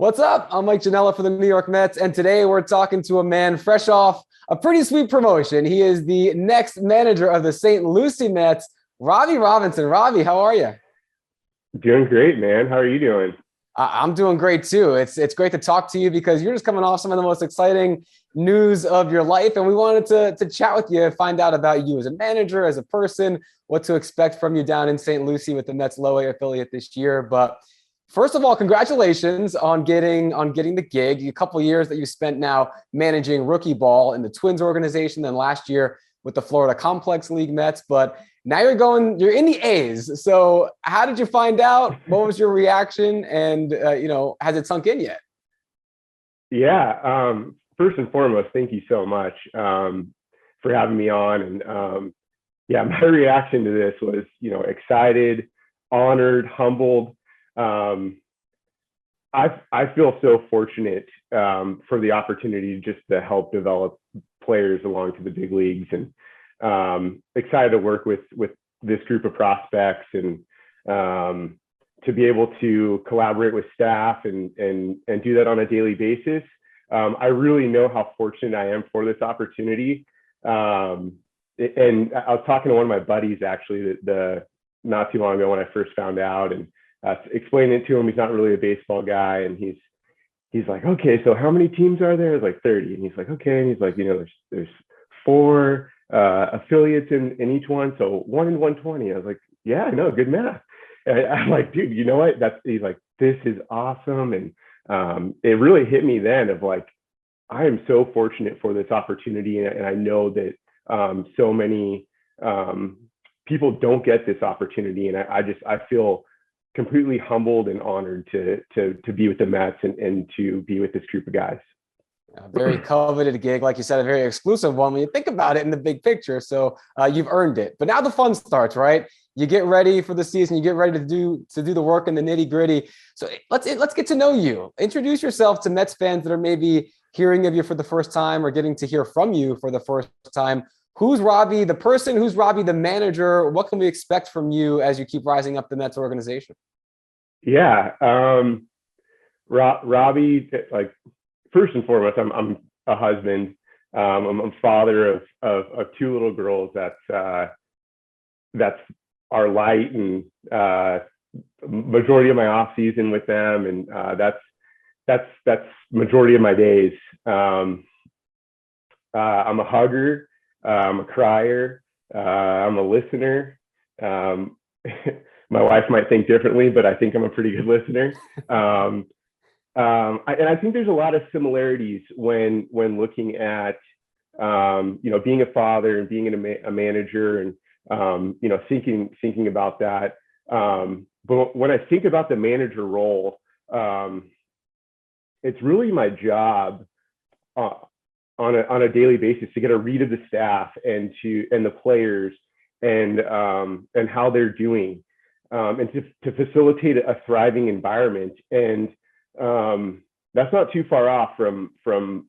What's up? I'm Mike Janela for the New York Mets, and today we're talking to a man fresh off a pretty sweet promotion. He is the next manager of the St. Lucie Mets, Robbie Robinson. Robbie, how are you? Doing great, man. How are you doing? I'm doing great too. It's great to talk to you because you're just coming off some of the most exciting news of your life, and we wanted to chat with you, find out about you as a manager, as a person, what to expect from you down in St. Lucie with the Mets low A affiliate this year. But first of all, congratulations on getting the gig. A couple of years that you spent now managing rookie ball in the Twins organization, then last year with the Florida Complex League Mets. But now you're in the A's. So how did you find out? What was your reaction? And has it sunk in yet? Yeah. First and foremost, thank you so much for having me on. And yeah, my reaction to this was, excited, honored, humbled. I feel so fortunate for the opportunity just to help develop players along to the big leagues, and excited to work with this group of prospects, and to be able to collaborate with staff and do that on a daily basis. I really know how fortunate I am for this opportunity. And I was talking to one of my buddies actually not too long ago when I first found out, and explaining it to him. He's not really a baseball guy, and he's like, okay, so how many teams are there? It's like 30. And he's like, okay. And he's like, there's four affiliates in each one, so 1 in 120. I was like, yeah, I know, good math. And I'm like, dude, you know what? He's like, this is awesome. And it really hit me then of like, I am so fortunate for this opportunity, and I know that so many people don't get this opportunity, and I feel completely humbled and honored to be with the Mets and to be with this group of guys. A very coveted gig, like you said, a very exclusive one when you think about it in the big picture. So you've earned it. But now the fun starts, right? You get ready for the season. You get ready to do the work in the nitty gritty. So let's get to know you. Introduce yourself to Mets fans that are maybe hearing of you for the first time or getting to hear from you for the first time. Who's Robbie, the person? Who's Robbie, the manager? What can we expect from you as you keep rising up the Mets organization? Yeah, Robbie, like, first and foremost, I'm a husband. I'm a father of two little girls. That's our light, and majority of my off season with them, and that's majority of my days. I'm a hugger. I'm a crier. I'm a listener. My wife might think differently, but I think I'm a pretty good listener. And I think there's a lot of similarities when looking at, being a father and being a manager, and, thinking about that. But when I think about the manager role, it's really my job on a daily basis to get a read of the staff and the players, and how they're doing, and to facilitate a thriving environment. And that's not too far off from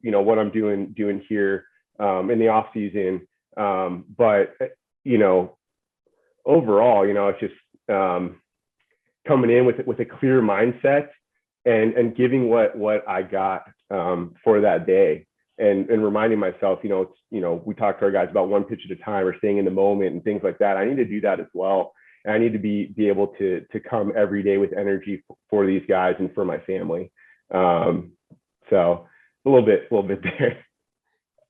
what I'm doing here in the off season. But overall, it's just coming in with a clear mindset, and giving what I got for that day, and reminding myself, we talk to our guys about one pitch at a time, or staying in the moment and things like that. I need to do that as well. And I need to be able to come every day with energy for these guys and for my family. So a little bit there.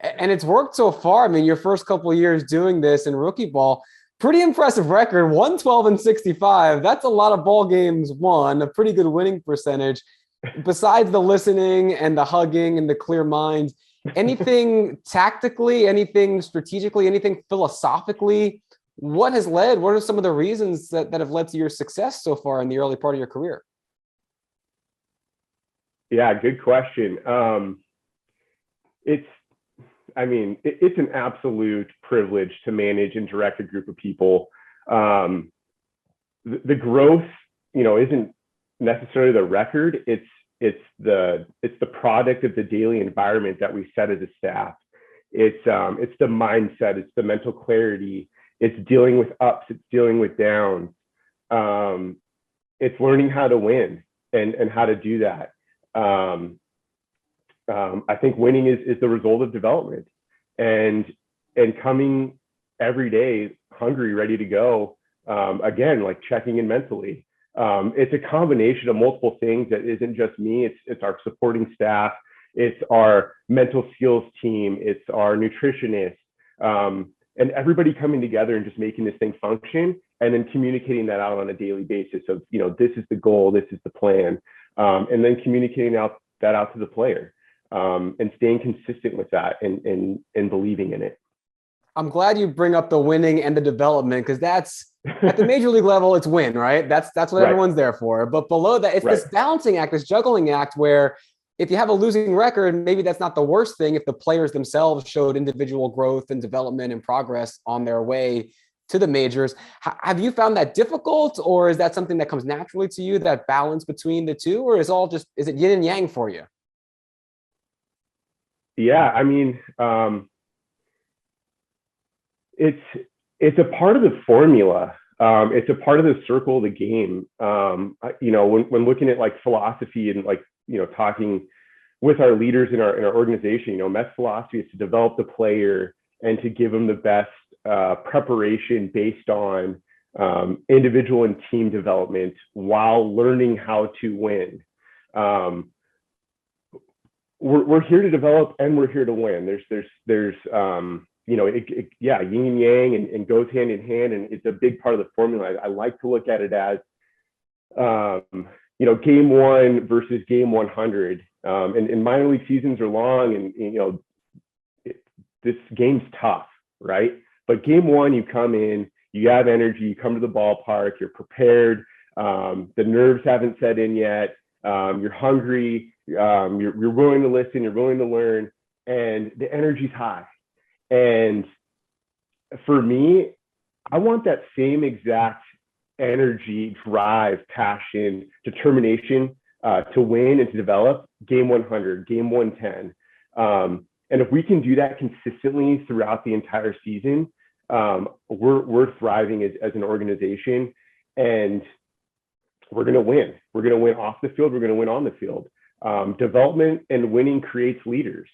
And it's worked so far. I mean, your first couple of years doing this in rookie ball, pretty impressive record, 112-65. That's a lot of ball games won, a pretty good winning percentage. Besides the listening and the hugging and the clear mind, anything tactically, anything strategically, anything philosophically, what are some of the reasons that have led to your success so far in the early part of your career? Yeah, good question. It's an absolute privilege to manage and direct a group of people. The growth, isn't necessarily the record. It's the product of the daily environment that we set as a staff. It's the mindset. It's the mental clarity. It's dealing with ups. It's dealing with downs. It's learning how to win and how to do that. I think winning is the result of development, and coming every day hungry, ready to go. Again, like checking in mentally. It's a combination of multiple things that isn't just me. It's our supporting staff. It's our mental skills team. It's our nutritionist, and everybody coming together and just making this thing function, and then communicating that out on a daily basis of, this is the goal, this is the plan, and then communicating that out to the player, and staying consistent with that and believing in it. I'm glad you bring up the winning and the development, because that's at the major league level, it's win, right? That's what Right. Everyone's there for. But below that, it's this balancing act, this juggling act, where if you have a losing record, maybe that's not the worst thing if the players themselves showed individual growth and development and progress on their way to the majors. Have you found that difficult, or is that something that comes naturally to you, that balance between the two, or is it yin and yang for you? Yeah, I mean, it's a part of the formula. It's a part of the circle of the game. When looking at like philosophy and like, talking with our leaders in our organization, Mets philosophy is to develop the player and to give them the best preparation based on individual and team development while learning how to win. We're here to develop and we're here to win. There's yin and yang and goes hand in hand, and it's a big part of the formula. I like to look at it as game one versus game 100. And minor league seasons are long, and this game's tough, right? But game one, you come in, you have energy, you come to the ballpark, you're prepared. The nerves haven't set in yet. You're hungry. You're willing to listen. You're willing to learn, and the energy's high. And for me, I want that same exact energy, drive, passion, determination to win and to develop game 100, game 110. And if we can do that consistently throughout the entire season, we're thriving as an organization, and we're going to win. We're going to win off the field. We're going to win on the field. Development and winning creates leaders.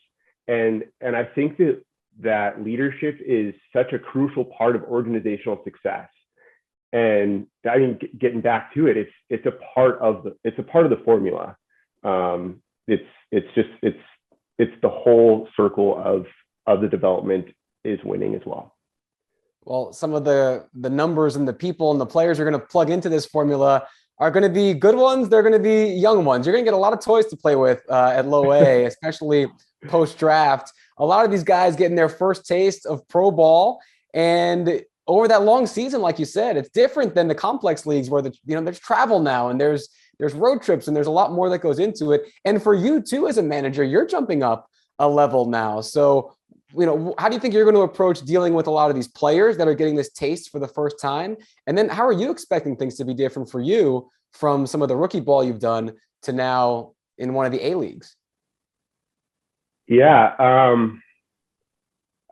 And I think that leadership is such a crucial part of organizational success. And I mean, getting back to it, it's a part of the formula. It's the whole circle of the development is winning as well. Well, some of the numbers and the people and the players are going to plug into this formula are going to be good ones. They're going to be young ones. You're going to get a lot of toys to play with at low A, especially post-draft. A lot of these guys getting their first taste of pro ball, and over that long season, like you said, it's different than the complex leagues where there's travel now, and there's road trips, and there's a lot more that goes into it. And for you too, as a manager, you're jumping up a level now. So, how do you think you're going to approach dealing with a lot of these players that are getting this taste for the first time? And then how are you expecting things to be different for you from some of the rookie ball you've done to now in one of the A leagues? Yeah.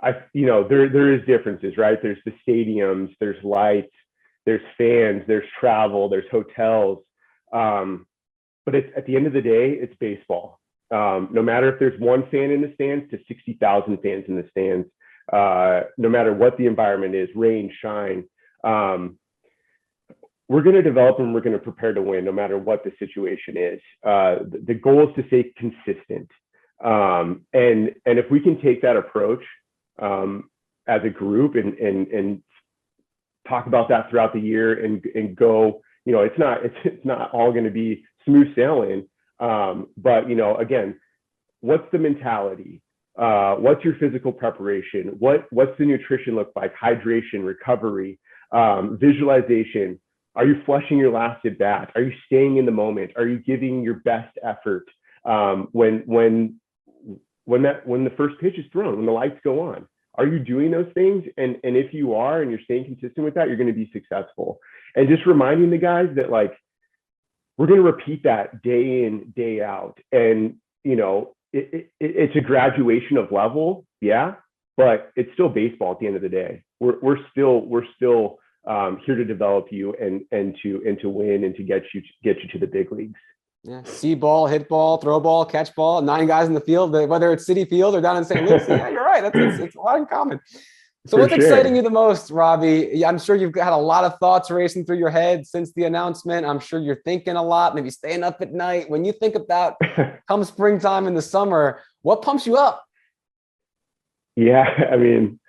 There is differences, right? There's the stadiums, there's lights, there's fans, there's travel, there's hotels. But at the end of the day, it's baseball. No matter if there's one fan in the stands to 60,000 fans in the stands, no matter what the environment is, rain, shine, we're going to develop and we're going to prepare to win no matter what the situation is. The goal is to stay consistent. And if we can take that approach as a group and talk about that throughout the year and go, it's not all going to be smooth sailing. But again, what's the mentality? What's your physical preparation? What's the nutrition look like? Hydration, recovery, visualization. Are you flushing your last at bat? Are you staying in the moment? Are you giving your best effort when the first pitch is thrown, when the lights go on? Are you doing those things? And if you are, and you're staying consistent with that, you're going to be successful. And just reminding the guys that we're going to repeat that day in, day out. And, it's a graduation of level. Yeah. But it's still baseball at the end of the day. We're still here to develop you and to win and to get you to the big leagues. Yeah, see ball, hit ball, throw ball, catch ball, 9 guys in the field, whether it's Citi Field or down in St. Lucie. Yeah, you're right. It's a lot in common. So For what's exciting sure. you the most, Robbie? I'm sure you've had a lot of thoughts racing through your head since the announcement. I'm sure you're thinking a lot, maybe staying up at night. When you think about come springtime in the summer, what pumps you up? Yeah, I mean,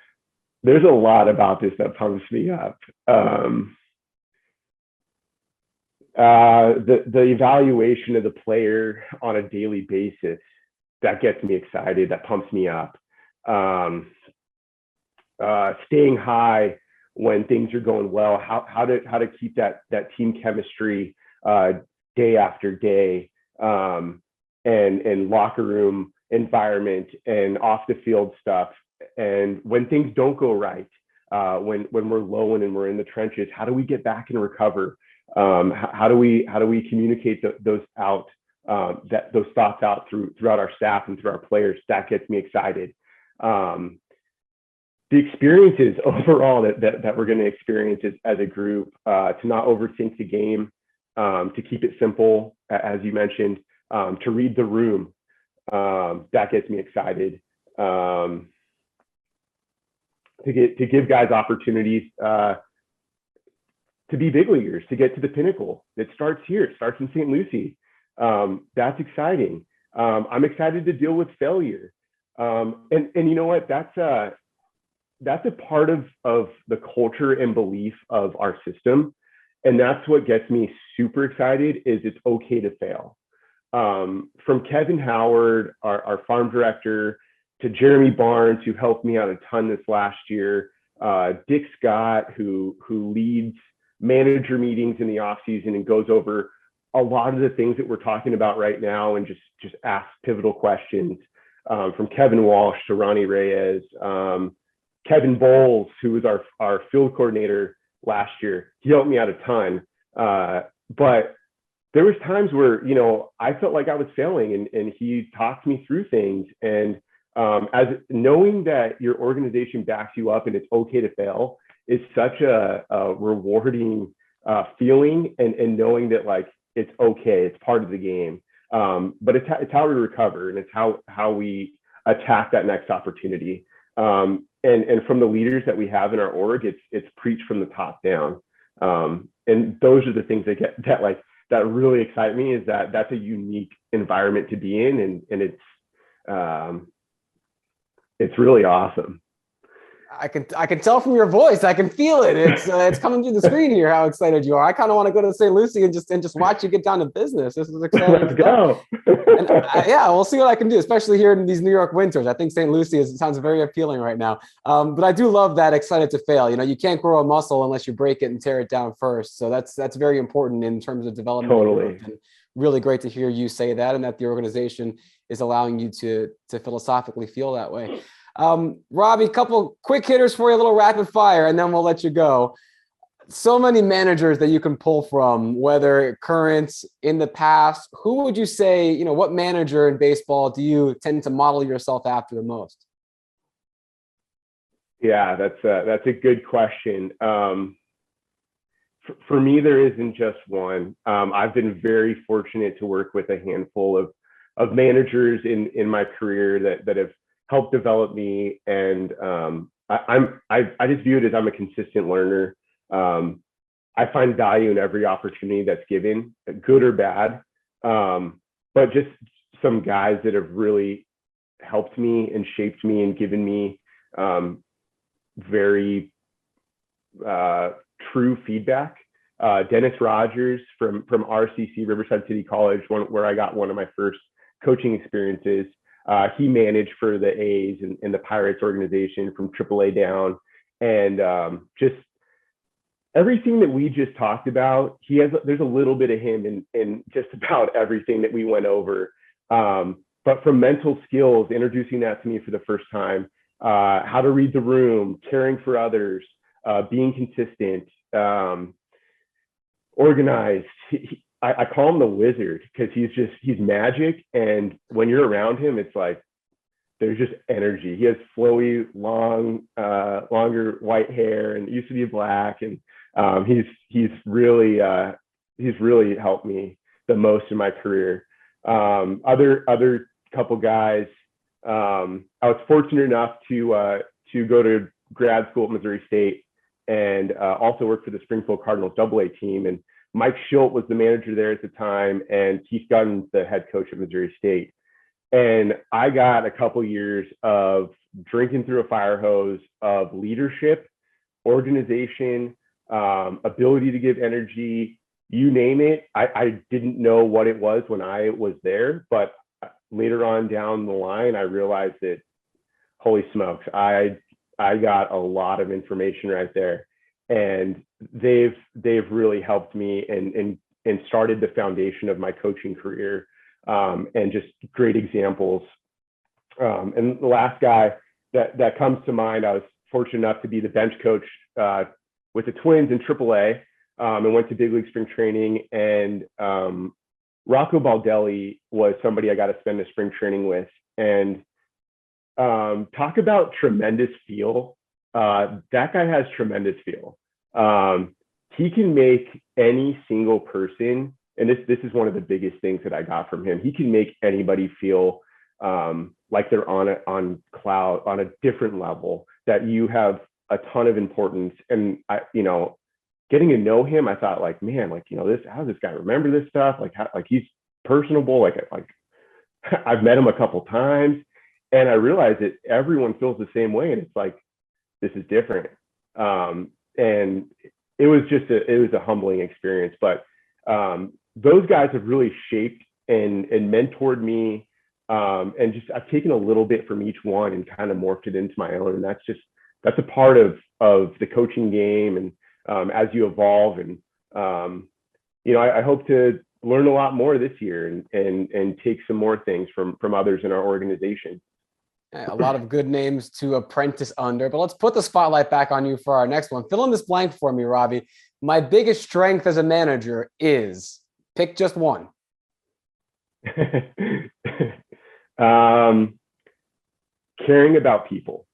there's a lot about this that pumps me up. The evaluation of the player on a daily basis, that gets me excited, that pumps me up. Staying high when things are going well, how to keep that team chemistry day after day, and locker room environment and off the field stuff. And when things don't go right, when we're low and we're in the trenches, how do we get back and recover? How do we communicate those thoughts out throughout our staff and through our players? That gets me excited. The experiences overall that we're going to experience as a group, to not overthink the game, to keep it simple, as you mentioned, to read the room, that gets me excited. To give guys opportunities to be big leaguers, to get to the pinnacle. It starts here. It starts in St. Lucie. That's exciting. I'm excited to deal with failure. And you know what? That's a part of the culture and belief of our system. And that's what gets me super excited, is it's okay to fail. From Kevin Howard, our farm director, to Jeremy Barnes, who helped me out a ton this last year, Dick Scott, who leads manager meetings in the off season and goes over a lot of the things that we're talking about right now and just asks pivotal questions, from Kevin Walsh to Ronnie Reyes, Kevin Bowles, who was our field coordinator last year. He helped me out a ton. But there was times where, I felt like I was failing, and he talked me through things. And as knowing that your organization backs you up and it's okay to fail is such a rewarding feeling, and knowing that, like, it's okay, it's part of the game. But it's how we recover, and it's how we attack that next opportunity. And from the leaders that we have in our org, it's preached from the top down. And those are the things that really excite me, is that that's a unique environment to be in, and it's really awesome. I can tell from your voice. I can feel it. It's coming through the screen here how excited you are. I kind of want to go to St. Lucie and just watch you get down to business. This is exciting. Let's go. And yeah, we'll see what I can do, especially here in these New York winters. I think St. Lucie sounds very appealing right now. But I do love that excited to fail. You can't grow a muscle unless you break it and tear it down first. So that's very important in terms of development. Totally. And really great to hear you say that, and that the organization is allowing you to philosophically feel that way. Robbie, couple quick hitters for you, a little rapid fire, and then we'll let you go. So many managers that you can pull from, whether current, in the past. Who would you say, what manager in baseball do you tend to model yourself after the most? Yeah, that's a good question. For me, there isn't just one. I've been very fortunate to work with a handful of managers in my career that have helped develop me, and I just view it as I'm a consistent learner. I find value in every opportunity that's given, good or bad. But just some guys that have really helped me and shaped me and given me very true feedback. Dennis Rogers from RCC, Riverside City College, where I got one of my first coaching experiences. He managed for the A's and the Pirates organization from AAA down, and just everything that we just talked about. There's a little bit of him in just about everything that we went over. But from mental skills, introducing that to me for the first time, how to read the room, caring for others, being consistent, organized. I call him the wizard, because he's magic. And when you're around him, it's like, there's just energy. He has flowy, longer white hair, and it used to be black. And he's really helped me the most in my career. Other couple guys, I was fortunate enough to go to grad school at Missouri State and also work for the Springfield Cardinals AA team. And Mike Schilt was the manager there at the time, and Keith Gunn, the head coach at Missouri State. And I got a couple years of drinking through a fire hose of leadership, organization, ability to give energy, you name it. I didn't know what it was when I was there, but later on down the line, I realized that, holy smokes, I got a lot of information right there. And they've really helped me and started the foundation of my coaching career, and just great examples. And the last guy that comes to mind, I was fortunate enough to be the bench coach with the Twins in AAA, and went to big league spring training. And Rocco Baldelli was somebody I got to spend the spring training with. And talk about tremendous feel. That guy has tremendous feel. He can make any single person, and this is one of the biggest things that I got from him. He can make anybody feel like they're on a different level, that you have a ton of importance. And getting to know him, I thought, like, man, like, how does this guy remember this stuff? Like he's personable. Like I've met him a couple times, and I realized that everyone feels the same way. And it's like, this is different. And it was a humbling experience, but those guys have really shaped and mentored me. And just, I've taken a little bit from each one and kind of morphed it into my own. And that's a part of the coaching game. And as you evolve, and I hope to learn a lot more this year and take some more things from others in our organization. A lot of good names to apprentice under, but let's put the spotlight back on you for our next one. Fill in this blank for me, Robbie. My biggest strength as a manager is, pick just one. Caring about people.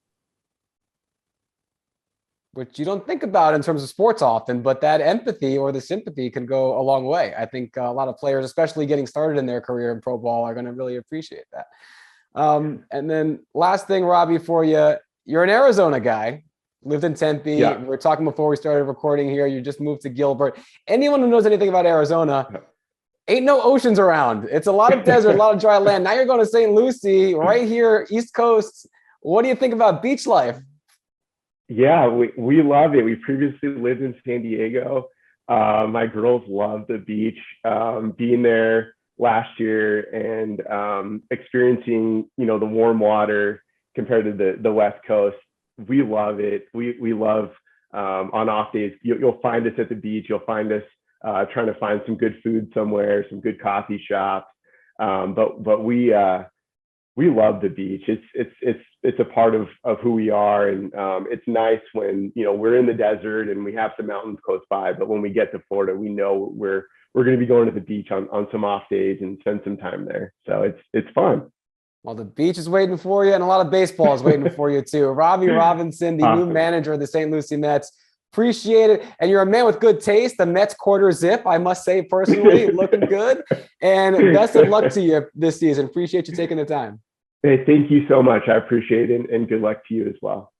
Which you don't think about in terms of sports often, but that empathy or the sympathy can go a long way. I think a lot of players, especially getting started in their career in pro ball, are going to really appreciate that. And then last thing, Robbie, for you, you're an Arizona guy, lived in Tempe. Yeah. We were talking before we started recording here. You just moved to Gilbert. Anyone who knows anything about Arizona, ain't no oceans around. It's a lot of desert, a lot of dry land. Now you're going to St. Lucie, right here, East Coast. What do you think about beach life? Yeah, we love it. We previously lived in San Diego. My girls love the beach. Being there last year and experiencing, the warm water compared to the West Coast. We love it. We love on off days. You'll find us at the beach. You'll find us trying to find some good food somewhere, some good coffee shops. But we love the beach. It's a part of who we are, and it's nice when we're in the desert and we have some mountains close by. But when we get to Florida, we know we're going to be going to the beach on some off days and spend some time there. So it's fun. Well, the beach is waiting for you, and a lot of baseball is waiting for you too. Robbie Robinson, the new manager of the St. Lucie Mets. Appreciate it. And you're a man with good taste. The Mets quarter zip, I must say personally, looking good. And best of luck to you this season. Appreciate you taking the time. Hey, thank you so much. I appreciate it, and good luck to you as well.